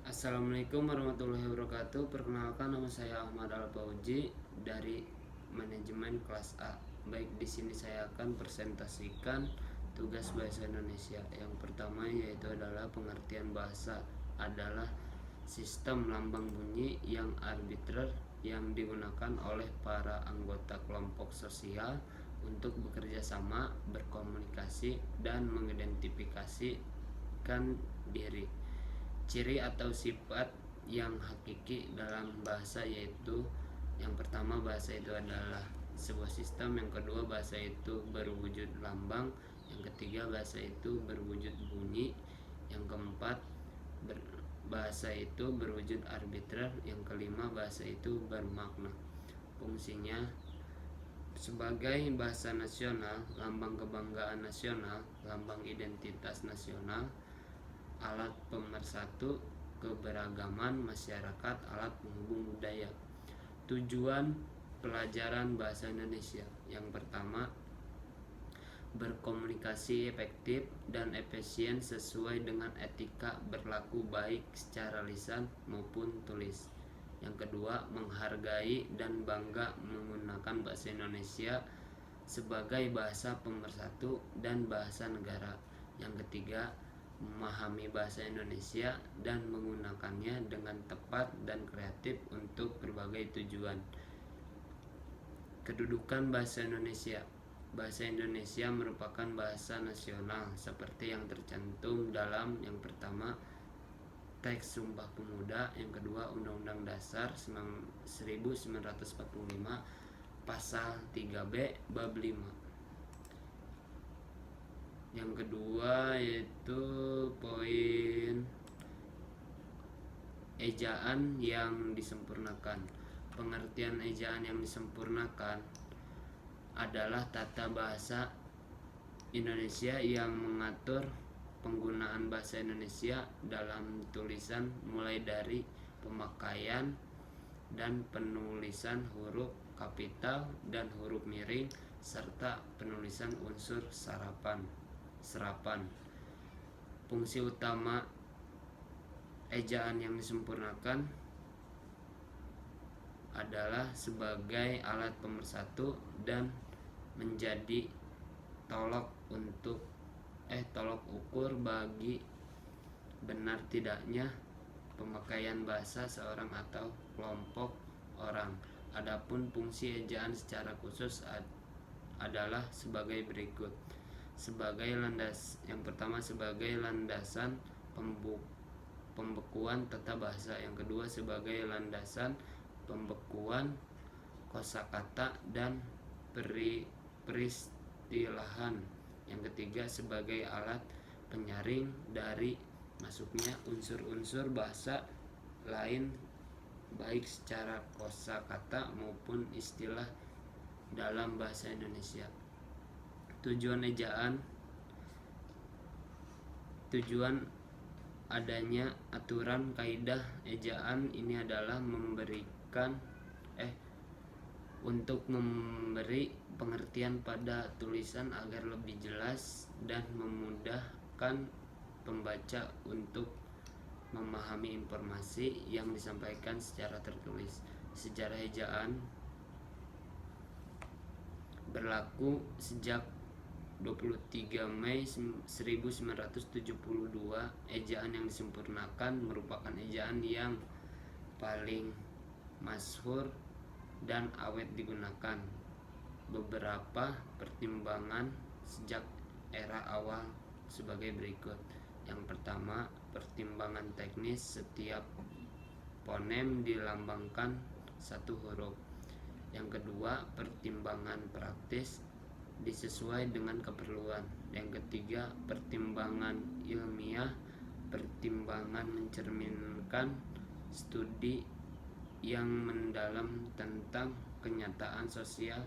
Assalamualaikum warahmatullahi wabarakatuh. Perkenalkan, nama saya Ahmad Al-Fauji dari manajemen kelas A. Baik, di sini saya akan presentasikan tugas bahasa Indonesia. Yang pertama yaitu adalah pengertian bahasa adalah sistem lambang bunyi yang arbitrer yang digunakan oleh para anggota kelompok sosial untuk bekerja sama, berkomunikasi, dan mengidentifikasikan diri. Ciri atau sifat yang hakiki dalam bahasa yaitu yang pertama, bahasa itu adalah sebuah sistem. Yang kedua, bahasa itu berwujud lambang. Yang ketiga, bahasa itu berwujud bunyi. Yang keempat, bahasa itu berwujud arbitrer. Yang kelima, bahasa itu bermakna. Fungsinya sebagai bahasa nasional, lambang kebanggaan nasional, lambang identitas nasional, alat pemersatu keberagaman masyarakat, alat penghubung budaya. Tujuan pelajaran bahasa Indonesia: yang pertama, berkomunikasi efektif dan efisien sesuai dengan etika berlaku baik secara lisan maupun tulis. Yang kedua, menghargai dan bangga menggunakan bahasa Indonesia sebagai bahasa pemersatu dan bahasa negara. Yang ketiga, memahami bahasa Indonesia dan menggunakannya dengan tepat dan kreatif untuk berbagai tujuan. Kedudukan bahasa Indonesia: bahasa Indonesia merupakan bahasa nasional seperti yang tercantum dalam yang pertama, teks Sumpah Pemuda, yang kedua, Undang-Undang Dasar 1945 pasal 3B bab 5. Yang kedua yaitu poin ejaan yang disempurnakan. Pengertian ejaan yang disempurnakan adalah tata bahasa Indonesia yang mengatur penggunaan bahasa Indonesia dalam tulisan, mulai dari pemakaian dan penulisan huruf kapital dan huruf miring serta penulisan unsur serapan. Fungsi utama ejaan yang disempurnakan adalah sebagai alat pemersatu dan menjadi tolok ukur bagi benar tidaknya pemakaian bahasa seorang atau kelompok orang. Adapun fungsi ejaan secara khusus adalah sebagai berikut. Yang pertama, sebagai landasan pembekuan tata bahasa. Yang kedua, sebagai landasan pembekuan kosakata dan peristilahan. Yang ketiga, sebagai alat penyaring dari masuknya unsur-unsur bahasa lain baik secara kosakata maupun istilah dalam bahasa Indonesia. Tujuan ejaan: tujuan adanya aturan kaidah ejaan ini adalah untuk memberi pengertian pada tulisan agar lebih jelas dan memudahkan pembaca untuk memahami informasi yang disampaikan secara tertulis. Sejarah ejaan berlaku sejak 23 Mei 1972. Ejaan yang disempurnakan merupakan ejaan yang paling masyhur dan awet digunakan. Beberapa pertimbangan sejak era awal sebagai berikut. Yang pertama, pertimbangan teknis: setiap fonem dilambangkan satu huruf. Yang kedua, pertimbangan praktis: disesuai dengan keperluan. Yang ketiga, pertimbangan ilmiah: pertimbangan mencerminkan studi yang mendalam tentang kenyataan sosial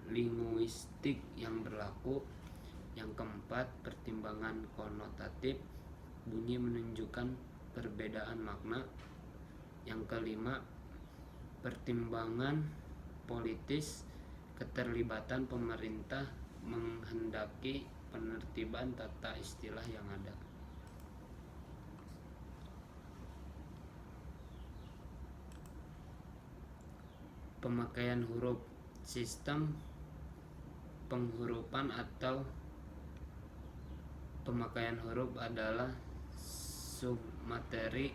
linguistik yang berlaku. Yang keempat, pertimbangan konotatif: bunyi menunjukkan perbedaan makna. Yang kelima, pertimbangan politis: keterlibatan pemerintah menghendaki penertiban tata istilah yang ada. Pemakaian huruf. Sistem penghurufan atau pemakaian huruf adalah submateri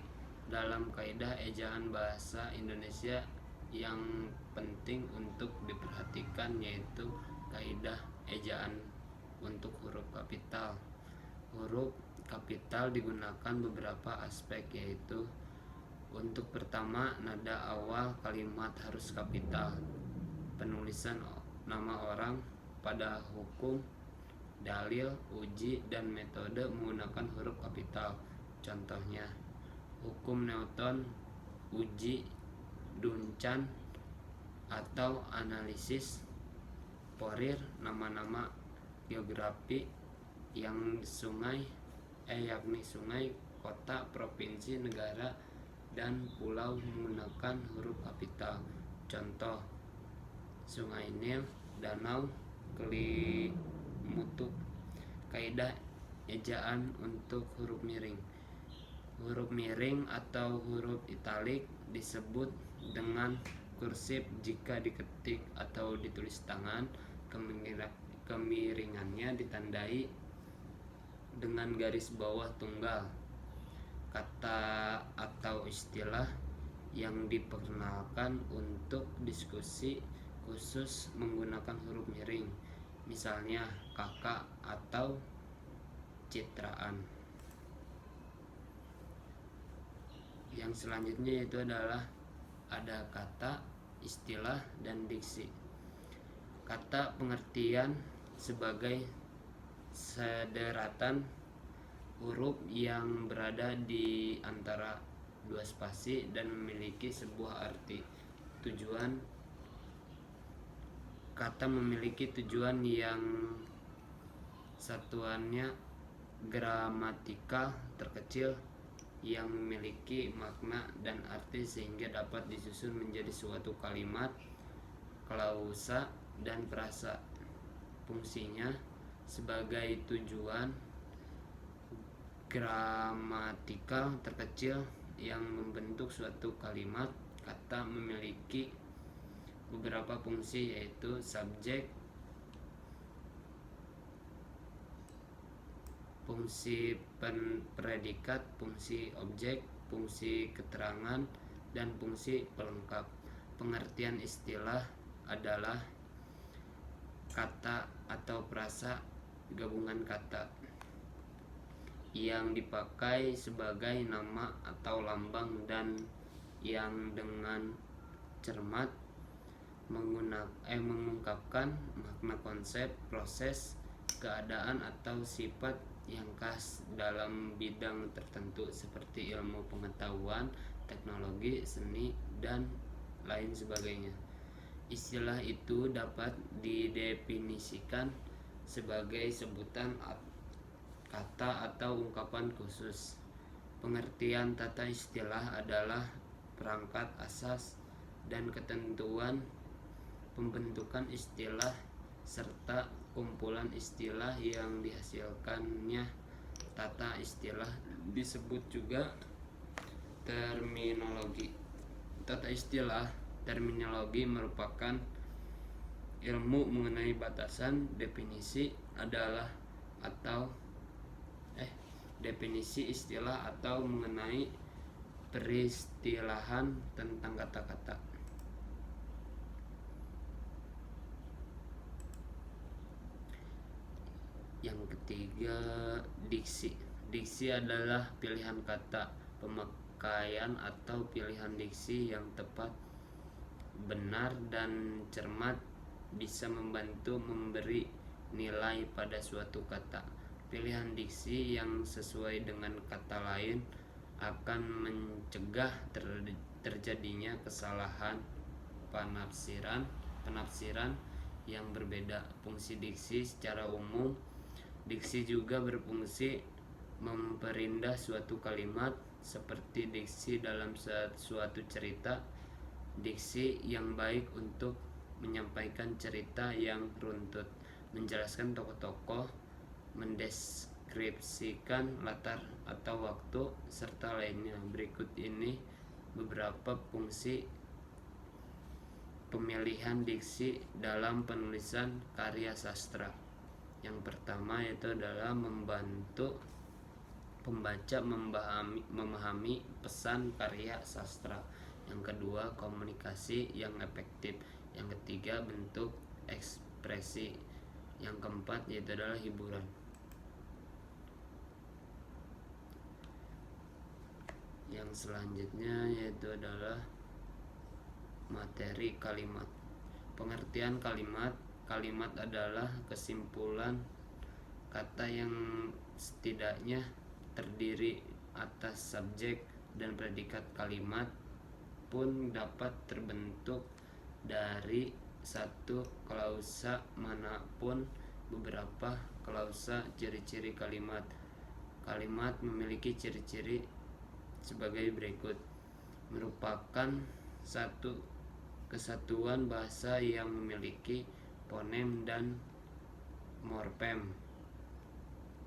dalam kaidah ejaan bahasa Indonesia yang penting untuk diperhatikan, yaitu kaidah ejaan untuk huruf kapital. Huruf kapital digunakan beberapa aspek, yaitu untuk pertama, nada awal kalimat harus kapital. Penulisan nama orang pada hukum, dalil, uji, dan metode menggunakan huruf kapital. Contohnya, hukum Newton, uji Duncan, atau analisis Fourier. Nama-nama geografi yakni sungai, kota, provinsi, negara, dan pulau menggunakan huruf kapital. Contoh, Sungai Nil, Danau, Kelimutu. Kaidah ejaan untuk huruf miring. Huruf miring atau huruf italik disebut dengan kursif jika diketik atau ditulis tangan. Kemiringannya ditandai dengan garis bawah tunggal. Kata atau istilah yang diperkenalkan untuk diskusi khusus menggunakan huruf miring, misalnya kakak atau citraan. Yang selanjutnya itu adalah ada kata, istilah, dan diksi. Kata pengertian sebagai sederetan huruf yang berada di antara dua spasi dan memiliki sebuah arti. Tujuan. Kata memiliki tujuan yang satuannya gramatikal terkecil yang memiliki makna dan arti sehingga dapat disusun menjadi suatu kalimat, klausa, dan frasa. Fungsinya sebagai tujuan gramatikal terkecil yang membentuk suatu kalimat. Kata memiliki beberapa fungsi, yaitu subjek, fungsi predikat, fungsi objek, fungsi keterangan, dan fungsi pelengkap. Pengertian istilah adalah kata atau frasa gabungan kata yang dipakai sebagai nama atau lambang dan yang dengan cermat mengungkapkan makna, konsep, proses, keadaan, atau sifat yang khas dalam bidang tertentu seperti ilmu pengetahuan, teknologi, seni, dan lain sebagainya. Istilah itu dapat didefinisikan sebagai sebutan kata atau ungkapan khusus. Pengertian tata istilah adalah perangkat asas dan ketentuan pembentukan istilah serta kumpulan istilah yang dihasilkannya. Tata istilah disebut juga terminologi. Tata istilah terminologi merupakan ilmu mengenai batasan, definisi definisi istilah atau mengenai peristilahan tentang kata-kata. Yang ketiga, diksi. Diksi adalah pilihan kata, pemakaian atau pilihan diksi yang tepat, benar, dan cermat bisa membantu memberi nilai pada suatu kata. Pilihan diksi yang sesuai dengan kata lain akan mencegah terjadinya kesalahan penafsiran yang berbeda. Fungsi diksi secara umum. Diksi juga berfungsi memperindah suatu kalimat, seperti diksi dalam suatu cerita. Diksi yang baik untuk menyampaikan cerita yang runtut, menjelaskan tokoh-tokoh, mendeskripsikan latar atau waktu, serta lainnya. Berikut ini beberapa fungsi pemilihan diksi dalam penulisan karya sastra. Yang pertama yaitu adalah membantu pembaca memahami pesan karya sastra. Yang kedua, komunikasi yang efektif. Yang ketiga, bentuk ekspresi. Yang keempat yaitu adalah hiburan. Yang selanjutnya yaitu adalah materi kalimat. Pengertian kalimat. Kalimat adalah kesimpulan kata yang setidaknya terdiri atas subjek dan predikat. Kalimat pun dapat terbentuk dari satu klausa manapun beberapa klausa. Ciri-ciri kalimat. Kalimat memiliki ciri-ciri sebagai berikut: merupakan satu kesatuan bahasa yang memiliki fonem dan morfem.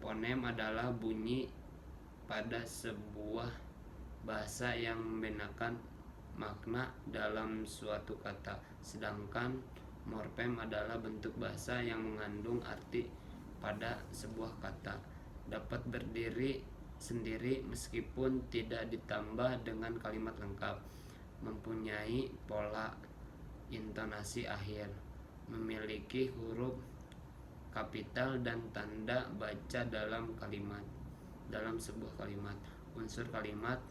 Fonem adalah bunyi pada sebuah bahasa yang membedakan makna dalam suatu kata, sedangkan morfem adalah bentuk bahasa yang mengandung arti pada sebuah kata. Dapat berdiri sendiri meskipun tidak ditambah dengan kalimat lengkap. Mempunyai pola intonasi akhir. Memiliki huruf kapital dan tanda baca dalam sebuah kalimat. Unsur kalimat.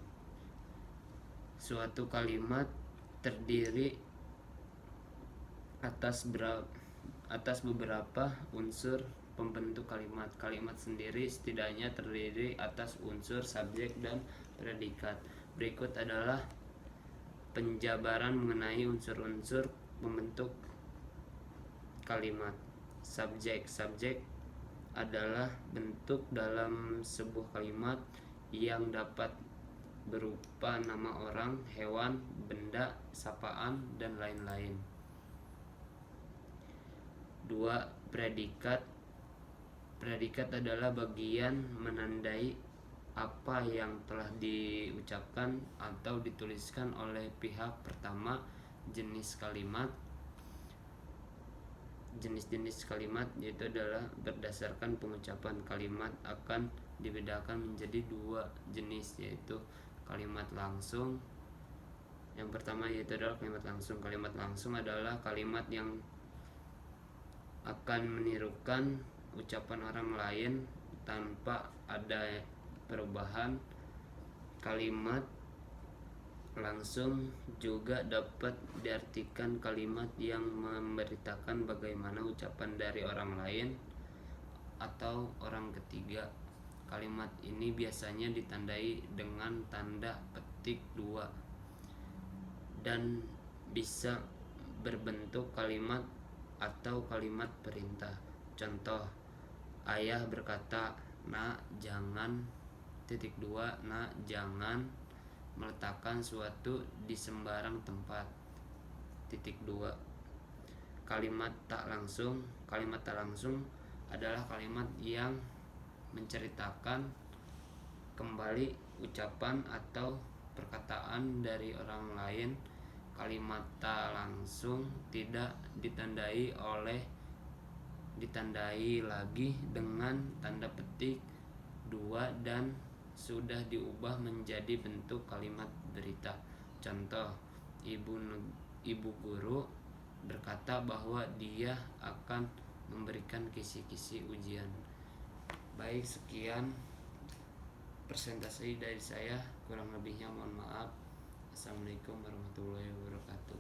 Suatu kalimat terdiri atas beberapa unsur pembentuk kalimat. Kalimat sendiri setidaknya terdiri atas unsur subjek dan predikat. Berikut adalah penjabaran mengenai unsur-unsur pembentuk kalimat. Subjek adalah bentuk dalam sebuah kalimat yang dapat berupa nama orang, hewan, benda, sapaan, dan lain-lain. 2. Predikat. Predikat adalah bagian menandai apa yang telah diucapkan atau dituliskan oleh pihak pertama. Jenis-jenis kalimat yaitu adalah berdasarkan pengucapan. Kalimat akan dibedakan menjadi 2 jenis, yaitu kalimat langsung. Yang pertama yaitu adalah kalimat langsung. Kalimat langsung adalah kalimat yang akan menirukan ucapan orang lain tanpa ada perubahan. Kalimat langsung juga dapat diartikan kalimat yang memberitakan bagaimana ucapan dari orang lain atau orang ketiga. Kalimat ini biasanya ditandai dengan tanda petik 2 dan bisa berbentuk kalimat atau kalimat perintah. Contoh: ayah berkata, "Nak, jangan nak, jangan meletakkan suatu di sembarang tempat." 2. Kalimat tak langsung. Kalimat tak langsung adalah kalimat yang menceritakan kembali ucapan atau perkataan dari orang lain. Kalimat tak langsung tidak ditandai lagi dengan tanda petik 2 dan sudah diubah menjadi bentuk kalimat berita. Contoh: ibu guru berkata bahwa dia akan memberikan kisi-kisi ujian. Baik, sekian presentasi dari saya, kurang lebihnya mohon maaf. Assalamualaikum warahmatullahi wabarakatuh.